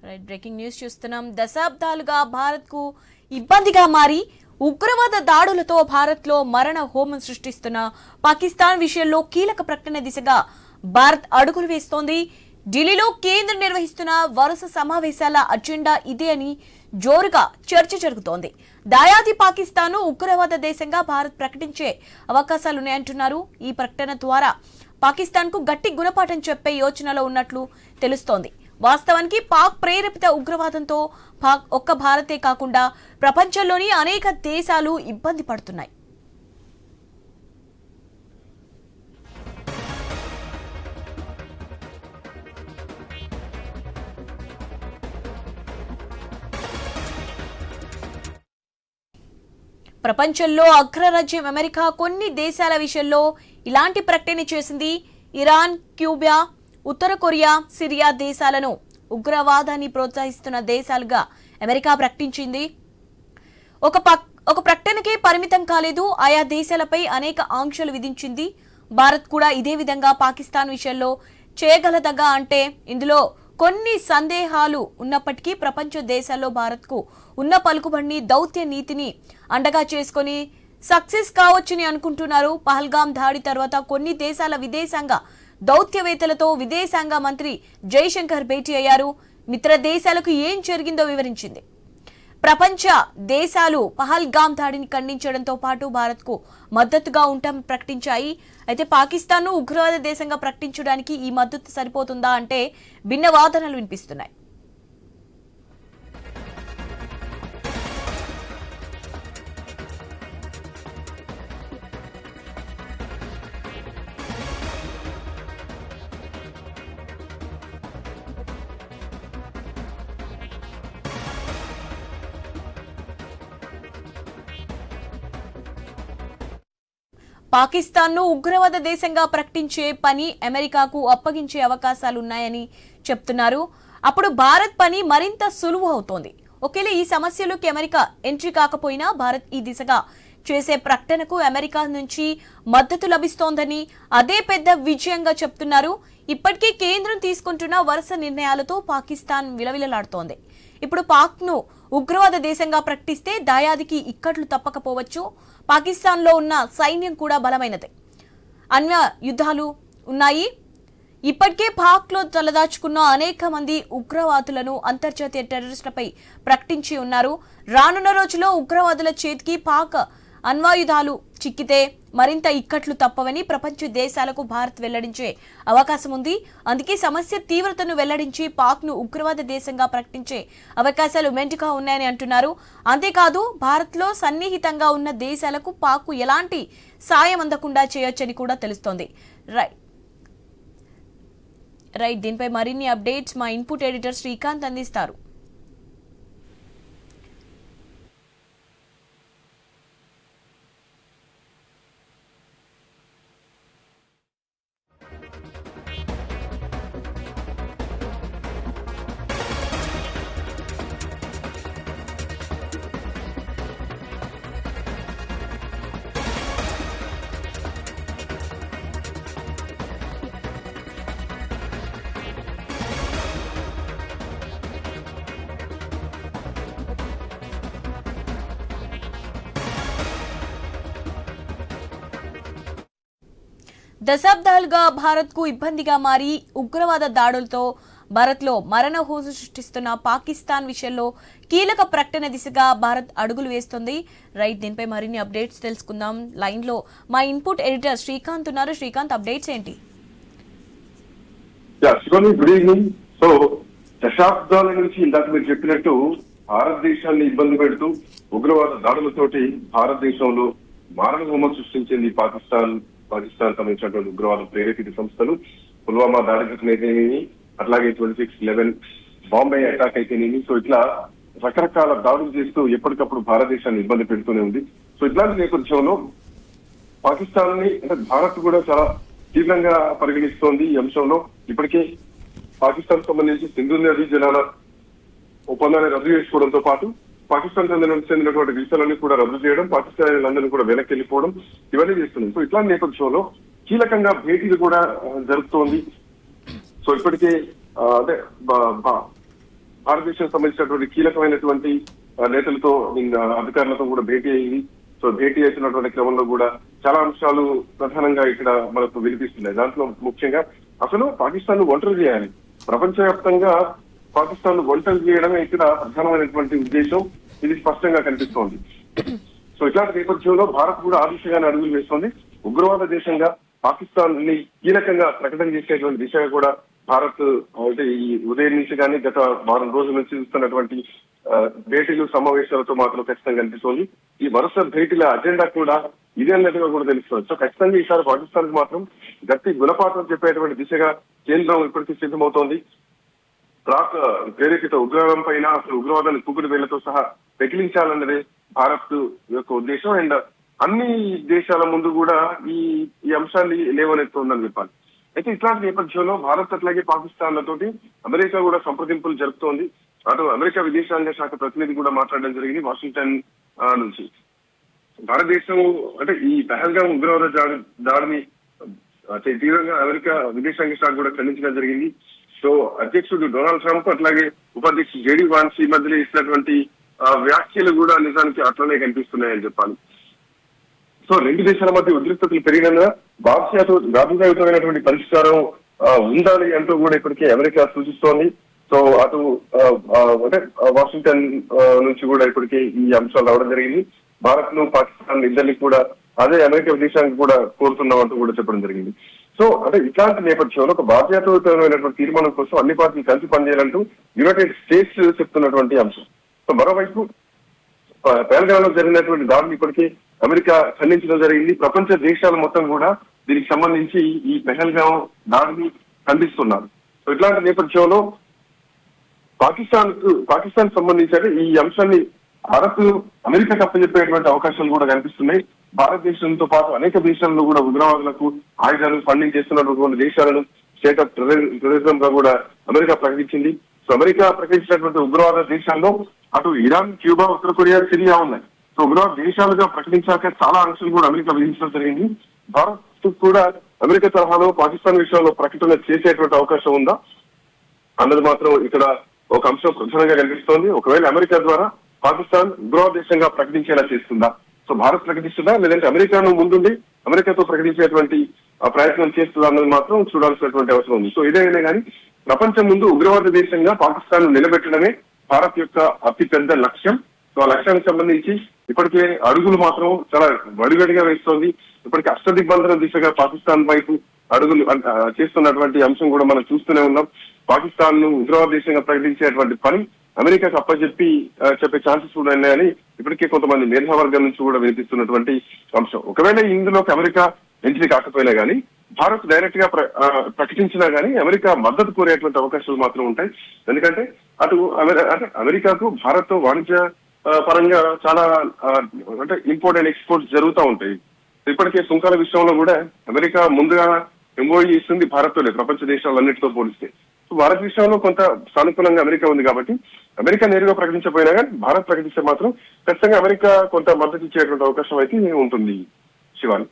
Right, breaking news చూస్తున్నాం. దశాబ్దాలుగా భారత్ కు ఇబ్బందిగా మారి ఉగ్రవాద దాడులతో భారత్ లో మరణ హోమం సృష్టిస్తున్న పాకిస్తాన్ విషయంలో కీలక ప్రకటన దిశగా భారత్ అడుగులు వేస్తోంది. ఢిల్లీలో కేంద్రం నిర్వహిస్తున్న వరుస సమావేశాల అజెండా ఇదే అని జోరుగా చర్చ జరుగుతోంది. దాయాది పాకిస్తాన్ ఉగ్రవాద దేశంగా భారత్ ప్రకటించే అవకాశాలున్నాయంటున్నారు. ఈ ప్రకటన ద్వారా పాకిస్తాన్ కు గట్టి గుణపాఠం చెప్పే యోచనలో ఉన్నట్లు తెలుస్తోంది. వాస్తవానికి పాక్ ప్రేరేపిత ఉగ్రవాదంతో ఒక్క భారతే కాకుండా ప్రపంచంలోని అనేక దేశాలు ఇబ్బంది పడుతున్నాయి. ప్రపంచంలో అగ్రరాజ్యం అమెరికా కొన్ని దేశాల విషయంలో ఇలాంటి ప్రకటన చేసింది. ఇరాన్, క్యూబా, ఉత్తర కొరియా, సిరియా దేశాలను ఉగ్రవాదాన్ని ప్రోత్సహిస్తున్న దేశాలుగా అమెరికా ప్రకటించింది. ఒక ప్రకటనకే పరిమితం కాలేదు, ఆయా దేశాలపై అనేక ఆంక్షలు విధించింది. భారత్ కూడా ఇదే విధంగా పాకిస్తాన్ విషయంలో చేయగలదగా అంటే ఇందులో కొన్ని సందేహాలు ఉన్నప్పటికీ ప్రపంచ దేశాల్లో భారత్కు ఉన్న పలుకుబడిని, దౌత్య నీతిని అండగా చేసుకుని సక్సెస్ కావచ్చని అనుకుంటున్నారు. పహల్గాం దాడి తర్వాత కొన్ని దేశాల విదేశాంగ దౌత్యవేత్తలతో విదేశాంగ మంత్రి జైశంకర్ భేటీ అయ్యారు. మిత్ర దేశాలకు ఏం జరిగిందో వివరించింది. ప్రపంచ దేశాలు పహల్గాం దాడిని ఖండించడంతో పాటు భారత్ కు మద్దతుగా ఉంటామని ప్రకటించాయి. అయితే పాకిస్తాన్ ను ఉగ్రవాద దేశంగా ప్రకటించడానికి ఈ మద్దతు సరిపోతుందా అంటే భిన్న వాదనలు వినిపిస్తున్నాయి. పాకిస్తాన్ ను ఉగ్రవాద దేశంగా ప్రకటించే పని అమెరికాకు అప్పగించే అవకాశాలున్నాయని చెప్తున్నారు. అప్పుడు భారత్ పని మరింత సులువు అవుతోంది. ఒకవేళ ఈ సమస్యలోకి అమెరికా ఎంట్రీ కాకపోయినా భారత్ ఈ దిశగా చేసే ప్రకటనకు అమెరికా నుంచి మద్దతు లభిస్తోందని, అదే పెద్ద విజయంగా చెప్తున్నారు. ఇప్పటికీ కేంద్రం తీసుకుంటున్న వరుస నిర్ణయాలతో పాకిస్తాన్ విలవిలలాడుతోంది. ఇప్పుడు పాక్ ను ఉగ్రవాద దేశంగా ప్రకటిస్తే దాయాదికి ఇక్కట్లు తప్పకపోవచ్చు. పాకిస్తాన్ లో ఉన్న సైన్యం కూడా బలమైనదే, అన్య యుద్ధాలు ఉన్నాయి. ఇప్పటికే పాక్ లో తలదాచుకున్న అనేక మంది ఉగ్రవాదులను అంతర్జాతీయ టెర్రరిస్టులపై ప్రకటించి ఉన్నారు. రానున్న రోజుల్లో ఉగ్రవాదుల చేతికి పాక్ అణ్వాయుధాలు చిక్కితే మరింత ఇక్కట్లు తప్పవని ప్రపంచ దేశాలకు భారత్ వెల్లడించే అవకాశం ఉంది. అందుకే సమస్య తీవ్రతను వెల్లడించి పాక్ ను ఉగ్రవాద దేశంగా ప్రకటించే అవకాశాలు మెండుగా ఉన్నాయని అంటున్నారు. అంతేకాదు భారత్ లో సన్నిహితంగా ఉన్న దేశాలకు పాక్ ఎలాంటి సాయం అందకుండా చేయొచ్చని కూడా తెలుస్తోంది. రైట్, దీనిపై మరిన్ని అప్డేట్స్ మా ఇన్పుట్ ఎడిటర్ శ్రీకాంత్ అందిస్తారు. దశాబ్దాలుగా భారత్ కు ఇబ్బందిగా మారి ఉగ్రవాద దాడులతో భారత్ లో మరణ హోసు సృష్టిస్తున్న పాకిస్తాన్ విషయంలో కీలక ప్రకటన దిశగా భారత్ అడుగులు వేస్తుంది. రైట్, దీనిపై మరిన్ని అప్డేట్స్ తెలుసుకుందాం. లైన్ లో మా ఇన్పుట్ ఎడిటర్ శ్రీకాంత్ ఉన్నారు. శ్రీకాంత్, అప్డేట్స్ ఏంటి? Good evening. సో దశాబ్దాల నుంచి ఇందాక మీరు చెప్పినట్టు భారతదేశాన్ని ఇబ్బంది పెడుతూ ఉగ్రవాద దాడులతోటి భారతదేశంలో మారణ హోమం సృష్టించింది పాకిస్తాన్ సంబంధించినటువంటి ఉగ్రవాద ప్రేరేపిత సంస్థలు. పుల్వామా దాడికి అట్లాగే 26/11 బాంబే అటాక్ అయితేనేమి. సో ఇట్లా రకరకాల దాడులు చేస్తూ ఎప్పటికప్పుడు భారతదేశాన్ని ఇబ్బంది పెడుతూనే ఉంది. సో ఇట్లాంటి నేపథ్యంలో పాకిస్తాన్ ని అంటే భారత్ కూడా చాలా తీవ్రంగా పరిగణిస్తోంది ఈ అంశంలో. ఇప్పటికే పాకిస్తాన్ సంబంధించి సింధు నదీ జలాల ఒప్పందాన్ని రద్దు చేసుకోవడంతో పాటు పాకిస్తాన్ చెందినటువంటి వీసాలన్నీ కూడా రద్దు చేయడం, పాకిస్తానీలందరినీ కూడా వెనక్కి వెళ్ళిపోవడం, ఇవన్నీ చేస్తున్నాం. సో ఇట్లాంటి నేపథ్యంలో కీలకంగా భేటీలు కూడా జరుగుతోంది. సో ఇప్పటికే అంటే భారతదేశం సంబంధించినటువంటి కీలకమైనటువంటి నేతలతో అధికారులతో కూడా భేటీ అయింది. సో భేటీ అవుతున్నటువంటి క్రమంలో కూడా చాలా అంశాలు ప్రధానంగా ఇక్కడ మనకు వినిపిస్తున్నాయి. దాంట్లో ముఖ్యంగా అసలు పాకిస్తాన్ ను ఒంటరి చేయాలి, ప్రపంచవ్యాప్తంగా పాకిస్తాన్ ను ఒంటరి చేయడమే ఇక్కడ ప్రధానమైనటువంటి ఉద్దేశం. ఇది స్పష్టంగా కనిపిస్తోంది. సో ఇట్లాంటి నేపథ్యంలో భారత్ కూడా ఆ దిశగానే అడుగులు వేస్తోంది. ఉగ్రవాద దేశంగా పాకిస్తాన్ ని కీలకంగా ప్రకటన చేసేటువంటి దిశగా కూడా భారత్ అంటే ఈ ఉదయం నుంచి కానీ గత వారం రోజుల నుంచి చూస్తున్నటువంటి భేటీలు సమావేశాలతో మాత్రం ఖచ్చితంగా కనిపిస్తోంది. ఈ వరుస భేటీల అజెండా కూడా ఇదే అన్నట్టుగా కూడా తెలుస్తుంది. సో ఖచ్చితంగా ఈసారి పాకిస్తాన్ కి మాత్రం గట్టి గుణపాఠం చెప్పేటువంటి దిశగా కేంద్రం ఇప్పటికీ సిద్ధమవుతోంది. పాక్ ప్రేరేపిత ఉగ్రవాదం పైన అసలు ఉగ్రవాదాన్ని కూకుడు వేళ్లతో సహా పెకిలించాలన్నదే భారత్ యొక్క ఉద్దేశం. అండ్ అన్ని దేశాల ముందు కూడా ఈ అంశాన్ని లేవనెత్తుందని చెప్పాలి. అయితే ఇట్లాంటి నేపథ్యంలో భారత్ అట్లాగే పాకిస్తాన్లతోటి అమెరికా కూడా సంప్రదింపులు జరుపుతోంది. అటు అమెరికా విదేశాంగ శాఖ ప్రతినిధి కూడా మాట్లాడడం జరిగింది వాషింగ్టన్ నుంచి. భారతదేశం అంటే ఈ పహల్గాం ఉగ్రవాద దాడిని తీవ్రంగా అమెరికా విదేశాంగ శాఖ కూడా ఖండించడం జరిగింది. సో అధ్యక్షుడు డొనాల్డ్ ట్రంప్ అట్లాగే ఉపాధ్యక్షుడు జేడీ వాన్స్ ఈ మధ్యలో ఇచ్చినటువంటి వ్యాఖ్యలు కూడా నిజానికి అట్లనే కనిపిస్తున్నాయని చెప్పాలి. సో రెండు దేశాల మధ్య ఉద్రిక్తతలు పెరిగినందున బాధ్యతమైనటువంటి పరిష్కారం ఉండాలి అంటూ కూడా ఇప్పటికే అమెరికా సూచిస్తోంది. సో అటు అంటే వాషింగ్టన్ నుంచి కూడా ఇప్పటికే ఈ అంశాలు రావడం జరిగింది. భారత్ ను పాకిస్తాన్ ఇద్దరిని కూడా అదే అమెరికా విదేశానికి కూడా కోరుతున్నాం అంటూ కూడా చెప్పడం జరిగింది. సో అంటే ఇట్లాంటి నేపథ్యంలో ఒక బాధ్యతమైనటువంటి తీర్మానం కోసం అన్ని పార్టీలు కలిసి పనిచేయాలంటూ యునైటెడ్ స్టేట్స్ చెప్తున్నటువంటి అంశం. సో మరోవైపు పహల్గాంలో జరిగినటువంటి దాడిని ఇప్పటికీ అమెరికా ఖండించడం జరిగింది. ప్రపంచ దేశాలు మొత్తం కూడా దీనికి సంబంధించి ఈ పహల్గాం దాడిని ఖండిస్తున్నారు. సో ఇట్లాంటి నేపథ్యంలో పాకిస్తాన్ సంబంధించి ఈ అంశాన్ని భారత్ అమెరికాకు అప్పచెప్పేటువంటి అవకాశాలు కూడా కనిపిస్తున్నాయి. భారతదేశంతో పాటు అనేక దేశాల్లో కూడా ఉగ్రవాదులకు ఆయుధాలు ఫండింగ్ చేస్తున్నటువంటి దేశాలను స్టేట్ ఆఫ్ టెర్రరిజం గా కూడా అమెరికా ప్రకటించింది. సో అమెరికా ప్రకటించినటువంటి ఉగ్రవాద దేశాల్లో అటు ఇరాన్, క్యూబా, ఉత్తర కొరియా, సిరియా ఉన్నాయి. సో ఉగ్రవాద దేశాలుగా ప్రకటించాక చాలా ఆంక్షలు కూడా అమెరికా విధించడం జరిగింది. భారత్ కూడా అమెరికా తరహాలో పాకిస్తాన్ విషయంలో ప్రకటన చేసేటువంటి అవకాశం ఉందా అన్నది మాత్రం ఇక్కడ ఒక అంశం ప్రధానంగా కనిపిస్తోంది. ఒకవేళ అమెరికా ద్వారా పాకిస్తాన్ ఉగ్రవాద దేశంగా ప్రకటించేలా చేస్తుందా? సో భారత్ ప్రకటిస్తుందా, లేదంటే అమెరికాను ముందుండి అమెరికాతో ప్రకటించేటువంటి ప్రయత్నం చేస్తుందా అన్నది మాత్రం చూడాల్సినటువంటి అవసరం ఉంది. సో ఇదైనా కానీ ప్రపంచం ముందు ఉగ్రవాద దేశంగా పాకిస్తాన్ నిలబెట్టడమే భారత్ యొక్క అతి పెద్ద లక్ష్యం. సో ఆ లక్ష్యానికి సంబంధించి ఇప్పటికే అడుగులు మాత్రం చాలా వడిగడిగా వేస్తోంది. ఇప్పటికే అష్టదిగ్బంధన దిశగా పాకిస్తాన్ వైపు అడుగులు చేస్తున్నటువంటి అంశం కూడా మనం చూస్తూనే ఉన్నాం. పాకిస్తాన్ ను ఉగ్రవాద దేశంగా ప్రకటించేటువంటి పని అమెరికాకు చెప్పే ఛాన్సెస్ కూడా ఉన్నాయని ఇప్పటికే కొంతమంది మేధావర్గం నుంచి కూడా వినిపిస్తున్నటువంటి అంశం. ఒకవేళ ఇందులోకి అమెరికా ఎంట్రీ కాకపోయినా కానీ భారత్ డైరెక్ట్ గా ప్రకటించినా కానీ అమెరికా మద్దతు కోరేటువంటి అవకాశాలు మాత్రం ఉంటాయి. ఎందుకంటే అటు అమెరికాకు భారత్ తో వాణిజ్య పరంగా చాలా అంటే ఇంపోర్ట్ అండ్ ఎక్స్పోర్ట్స్ జరుగుతూ ఉంటాయి. ఇప్పటికే సుంకాల విషయంలో కూడా అమెరికా ముందుగా ఎంఓఈ ఇస్తుంది భారత్ తోనే ప్రపంచ దేశాలన్నిటితో పోలిస్తే. సో భారత్ విషయంలో కొంత సానుకూలంగా అమెరికా ఉంది కాబట్టి అమెరికా నేరుగా ప్రకటించకపోయినా కానీ భారత్ ప్రకటిస్తే మాత్రం ఖచ్చితంగా అమెరికా కొంత మద్దతు ఇచ్చేటువంటి అవకాశం అయితే ఉంటుంది. శివాని.